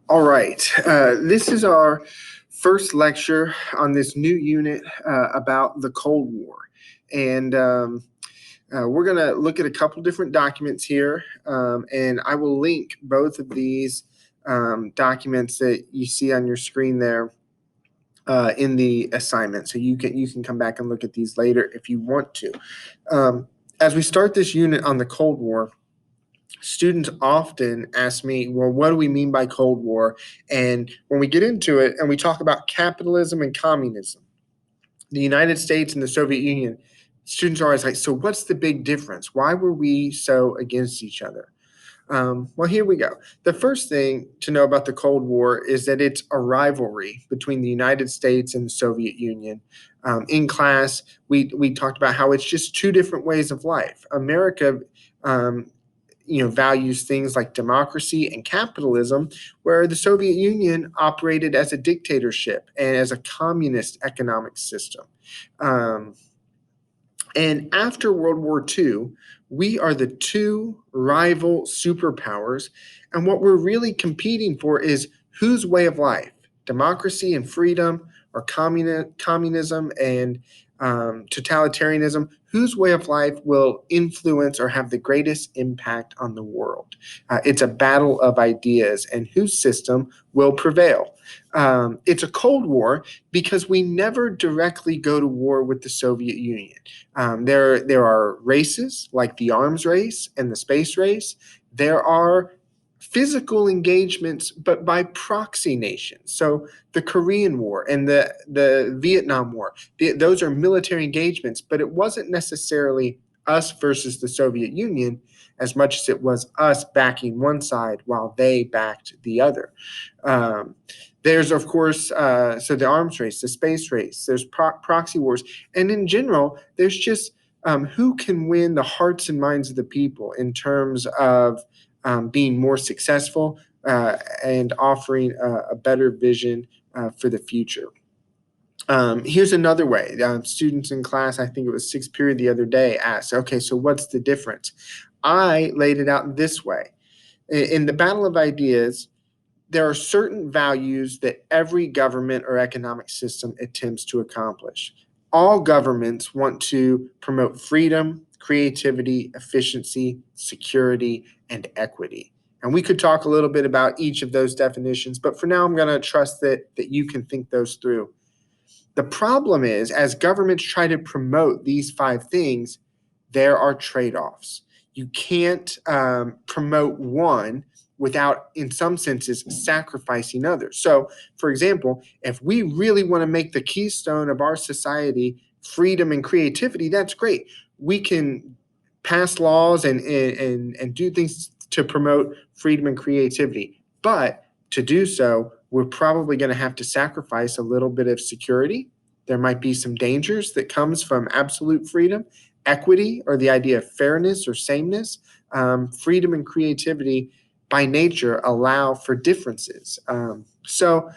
All right. This is our first lecture on this new unit about the Cold War. And we're going to look at a couple different documents here, and I will link both of these documents that you see on your screen there in the assignment. So you can come back and look at these later if you want to. As we start this unit on the Cold War, students often ask me, well, what do we mean by Cold War? And when we get into it and we talk about capitalism and communism, the United States and the Soviet Union, students are always like, so what's the big difference? Why were we so against each other? Well, here we go. The first thing to know about the Cold War is that it's a rivalry between the United States and the Soviet Union. In class, we talked about how it's just two different ways of life. America values things like democracy and capitalism, where the Soviet Union operated as a dictatorship and as a communist economic system. And after World War II, we are the two rival superpowers. And what we're really competing for is whose way of life, democracy and freedom, or communism and totalitarianism, whose way of life will influence or have the greatest impact on the world. It's a battle of ideas and whose system will prevail. It's a Cold War because we never directly go to war with the Soviet Union. There are races like the arms race and the space race. There are physical engagements, but by proxy nations. So the Korean War and the Vietnam War, those are military engagements, but it wasn't necessarily us versus the Soviet Union as much as it was us backing one side while they backed the other. There's, of course, so the arms race, the space race, there's proxy wars. And in general, there's just who can win the hearts and minds of the people in terms of being more successful and offering a better vision for the future. Here's another way. Students in class, I think it was sixth period the other day, asked, okay, so what's the difference? I laid it out this way. In the battle of ideas, there are certain values that every government or economic system attempts to accomplish. All governments want to promote freedom, creativity, efficiency, security, and equity. And we could talk a little bit about each of those definitions, but for now, I'm going to trust that you can think those through. The problem is, as governments try to promote these five things, there are trade-offs. You can't promote one without, in some senses, sacrificing others. So, for example, if we really want to make the keystone of our society freedom and creativity, that's great. We can pass laws and do things to promote freedom and creativity. But to do so, we're probably going to have to sacrifice a little bit of security. There might be some dangers that comes from absolute freedom, equity, or the idea of fairness or sameness. Freedom and creativity by nature allow for differences. So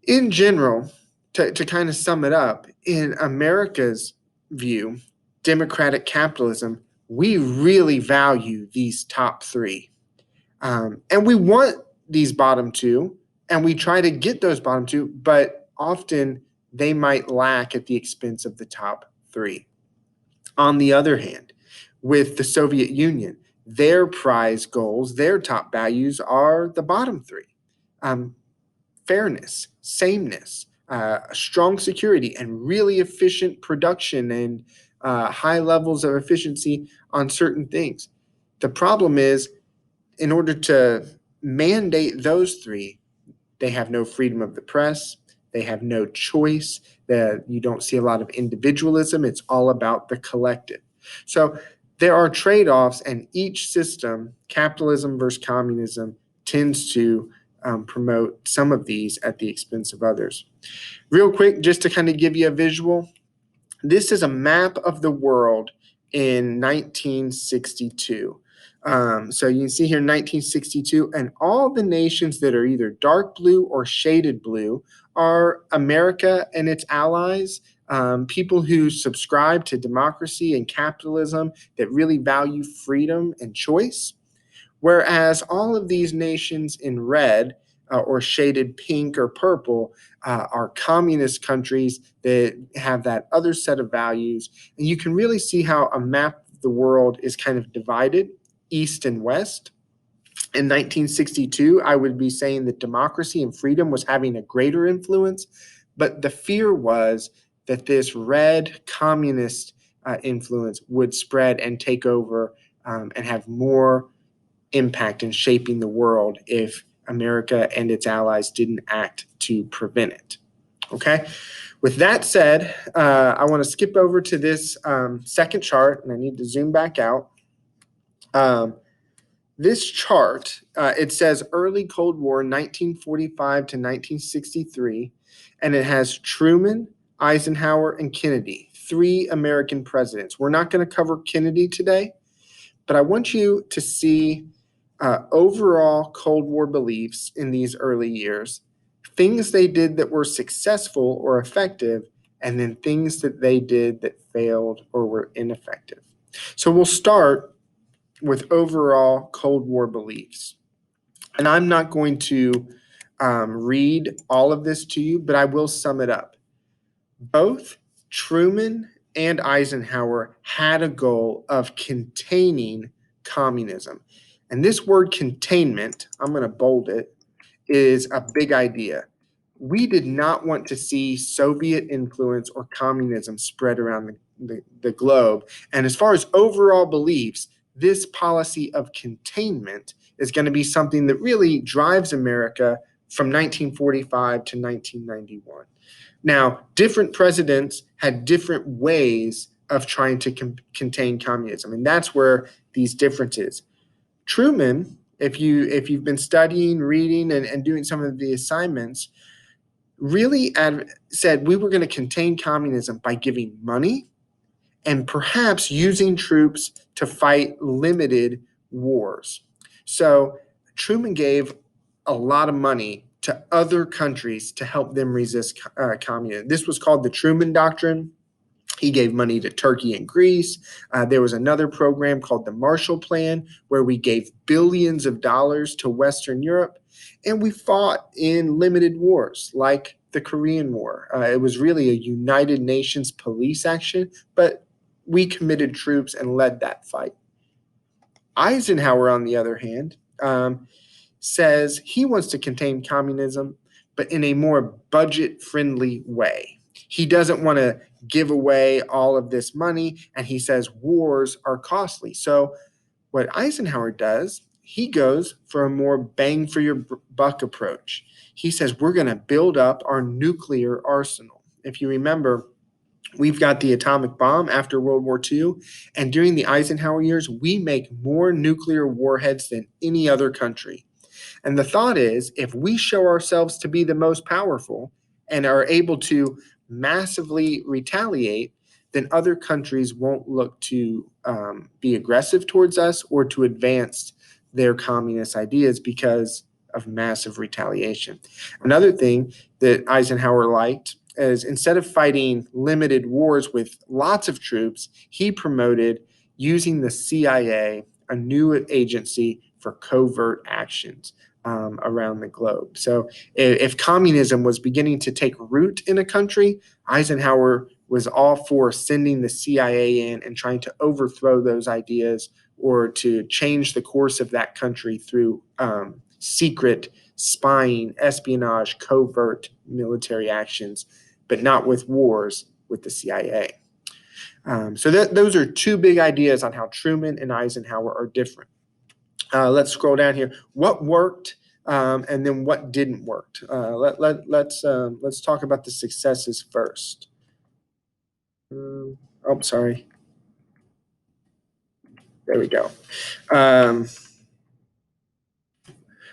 in general, to kind of sum it up, in America's view, democratic capitalism, we really value these top three. And we want these bottom two, and we try to get those bottom two, but often they might lack at the expense of the top three. On the other hand, with the Soviet Union, their prize goals, their top values are the bottom three. Fairness, sameness, strong security, and really efficient production and high levels of efficiency on certain things. The problem is, in order to mandate those three, they have no freedom of the press. They have no choice. You don't see a lot of individualism. It's all about the collective. So there are trade-offs, and each system, capitalism versus communism, tends to promote some of these at the expense of others. Real quick, just to kind of give you a visual, this is a map of the world in 1962. So you can see here 1962, and all the nations that are either dark blue or shaded blue are America and its allies, people who subscribe to democracy and capitalism that really value freedom and choice. Whereas all of these nations in red or shaded pink or purple are communist countries that have that other set of values. And you can really see how a map of the world is kind of divided east and west. In 1962, I would be saying that democracy and freedom was having a greater influence, but the fear was that this red communist influence would spread and take over and have more impact in shaping the world if America and its allies didn't act to prevent it. Okay. With that said, I want to skip over to this second chart, and I need to zoom back out. This chart, it says early Cold War, 1945 to 1963, and it has Truman, Eisenhower, and Kennedy, three American presidents. We're not going to cover Kennedy today, but I want you to see overall Cold War beliefs in these early years, things they did that were successful or effective, and then things that they did that failed or were ineffective. So we'll start with overall Cold War beliefs. And I'm not going to read all of this to you, but I will sum it up. Both Truman and Eisenhower had a goal of containing communism. And this word containment, I'm going to bold it, is a big idea. We did not want to see Soviet influence or communism spread around the globe. And as far as overall beliefs, this policy of containment is going to be something that really drives America from 1945 to 1991. Now, different presidents had different ways of trying to contain communism, and that's where these differences. Truman, if you've been studying, reading, and doing some of the assignments, really said we were going to contain communism by giving money and perhaps using troops to fight limited wars. So Truman gave a lot of money to other countries to help them resist communism. This was called the Truman Doctrine. He gave money to Turkey and Greece. There was another program called the Marshall Plan, where we gave billions of dollars to Western Europe, and we fought in limited wars like the Korean War. It was really a United Nations police action, but we committed troops and led that fight. Eisenhower, on the other hand, says he wants to contain communism, but in a more budget-friendly way. He doesn't want to give away all of this money, and he says wars are costly. So what Eisenhower does, he goes for a more bang for your buck approach. He says we're going to build up our nuclear arsenal. If you remember, we've got the atomic bomb after World War II, and during the Eisenhower years, we make more nuclear warheads than any other country. And the thought is, if we show ourselves to be the most powerful and are able to massively retaliate, then other countries won't look to be aggressive towards us or to advance their communist ideas because of massive retaliation. Another thing that Eisenhower liked is instead of fighting limited wars with lots of troops, he promoted using the CIA, a new agency for covert actions around the globe. So if communism was beginning to take root in a country, Eisenhower was all for sending the CIA in and trying to overthrow those ideas or to change the course of that country through secret spying, espionage, covert military actions, but not with wars with the CIA. So those are two big ideas on how Truman and Eisenhower are different. Let's scroll down here. What worked and then what didn't work? Let's talk about the successes first. Sorry. There we go.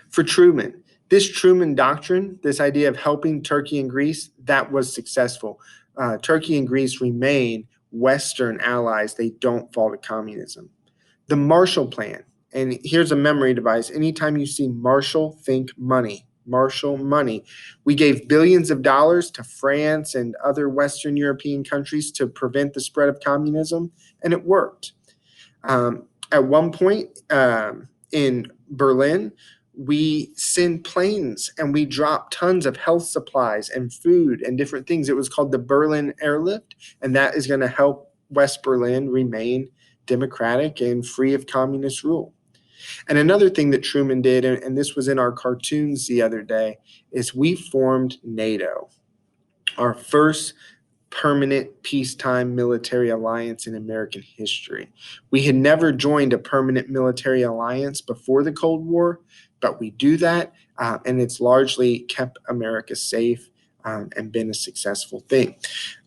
For Truman, this Truman Doctrine, this idea of helping Turkey and Greece, that was successful. Turkey and Greece remain Western allies. They don't fall to communism. The Marshall Plan, and here's a memory device. Anytime you see Marshall, think money. Marshall money. We gave billions of dollars to France and other Western European countries to prevent the spread of communism, and it worked. At one point in Berlin, We send planes and we drop tons of health supplies and food and different things. It was called the Berlin Airlift, and that is going to help West Berlin remain democratic and free of communist rule. And another thing that Truman did, and this was in our cartoons the other day, is we formed NATO, our first permanent peacetime military alliance in American history. We had never joined a permanent military alliance before the Cold War, but we do that, and it's largely kept America safe and been a successful thing.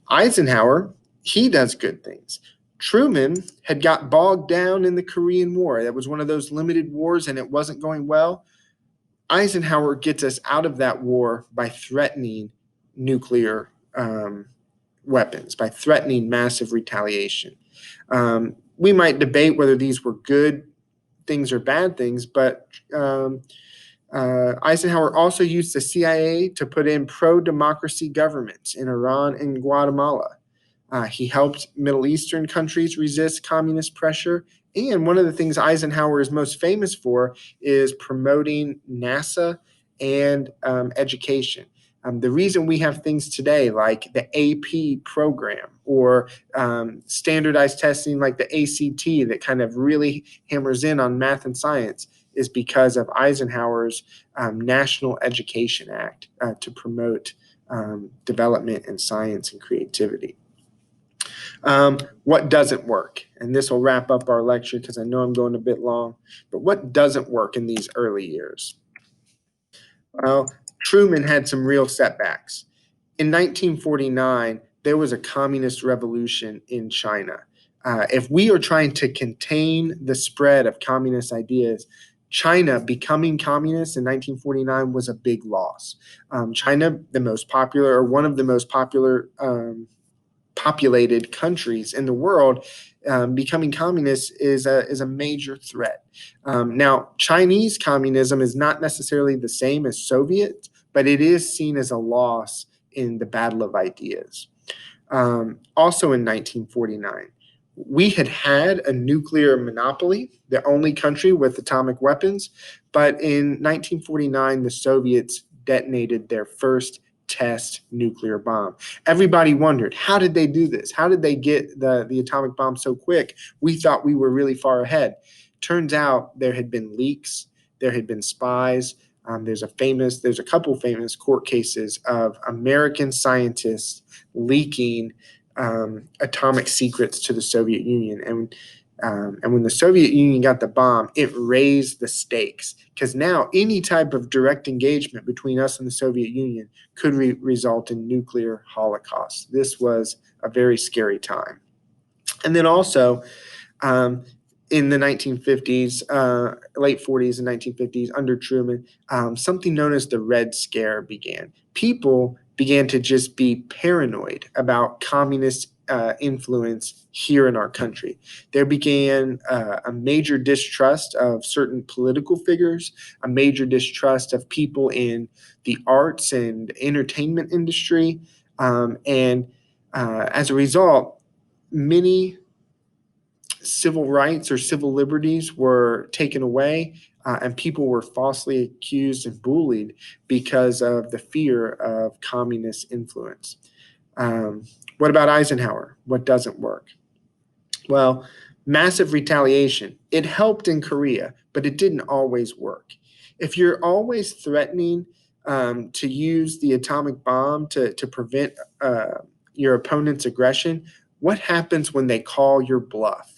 Eisenhower, he does good things. Truman had got bogged down in the Korean War. That was one of those limited wars, and it wasn't going well. Eisenhower gets us out of that war by threatening nuclear weapons, by threatening massive retaliation. We might debate whether these were good things or bad things, but Eisenhower also used the CIA to put in pro-democracy governments in Iran and Guatemala. He helped Middle Eastern countries resist communist pressure. And one of the things Eisenhower is most famous for is promoting NASA and education. The reason we have things today like the AP program or standardized testing like the ACT that kind of really hammers in on math and science is because of Eisenhower's National Education Act to promote development in science and creativity. What doesn't work? And this will wrap up our lecture because I know I'm going a bit long. But what doesn't work in these early years? Well, Truman had some real setbacks. In 1949, there was a communist revolution in China. If we are trying to contain the spread of communist ideas, China becoming communist in 1949 was a big loss. China, the most popular or one of the most popular populated countries in the world, becoming communist is a major threat. Now, Chinese communism is not necessarily the same as Soviet, but it is seen as a loss in the battle of ideas. Also in 1949, we had a nuclear monopoly, the only country with atomic weapons, but in 1949, the Soviets detonated their first test nuclear bomb. Everybody wondered, how did they do this? How did they get the atomic bomb so quick? We thought we were really far ahead. Turns out there had been leaks, there had been spies. There's a couple famous court cases of American scientists leaking atomic secrets to the Soviet Union. And when the Soviet Union got the bomb, it raised the stakes because now any type of direct engagement between us and the Soviet Union could result in nuclear holocaust. This was a very scary time. And then also, in the 1950s, late 40s and 1950s, under Truman, something known as the Red Scare began. People began to just be paranoid about communist influence here in our country. There began a major distrust of certain political figures, a major distrust of people in the arts and entertainment industry. And as a result, many civil rights or civil liberties were taken away, and people were falsely accused and bullied because of the fear of communist influence. What about Eisenhower? What doesn't work? Well, massive retaliation. It helped in Korea, but it didn't always work. If you're always threatening to use the atomic bomb to prevent your opponent's aggression, what happens when they call your bluff?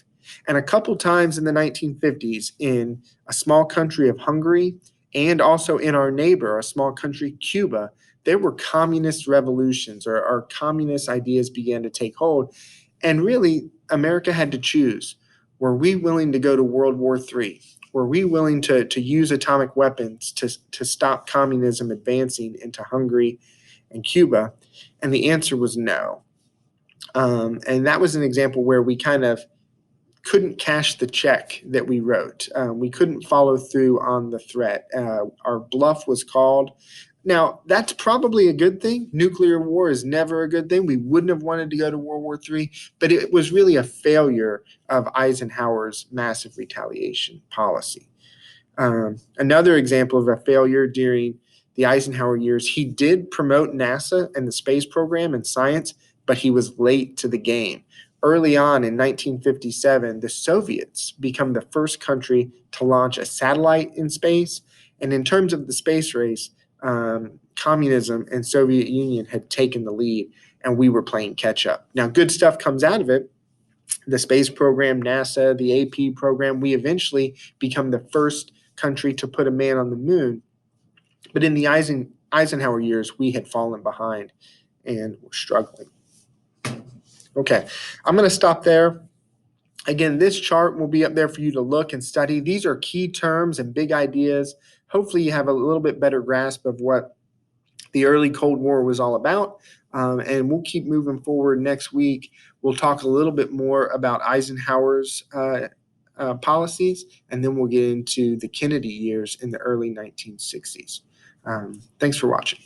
And a couple times in the 1950s, in a small country of Hungary and also in our neighbor, a small country, Cuba, there were communist revolutions or communist ideas began to take hold. And really, America had to choose. Were we willing to go to World War III? Were we willing to use atomic weapons to stop communism advancing into Hungary and Cuba? And the answer was no. And that was an example where we kind of couldn't cash the check that we wrote. We couldn't follow through on the threat. Our bluff was called. Now, that's probably a good thing. Nuclear war is never a good thing. We wouldn't have wanted to go to World War III, but it was really a failure of Eisenhower's massive retaliation policy. Another example of a failure during the Eisenhower years, he did promote NASA and the space program and science, but he was late to the game. Early on in 1957, the Soviets become the first country to launch a satellite in space. And in terms of the space race, communism and Soviet Union had taken the lead, and we were playing catch up. Now, good stuff comes out of it. The space program, NASA, the AP program, we eventually become the first country to put a man on the moon. But in the Eisenhower years, we had fallen behind and were struggling. Okay, I'm going to stop there. Again, this chart will be up there for you to look and study. These are key terms and big ideas. Hopefully, you have a little bit better grasp of what the early Cold War was all about. And we'll keep moving forward next week. We'll talk a little bit more about Eisenhower's policies, and then we'll get into the Kennedy years in the early 1960s. Thanks for watching.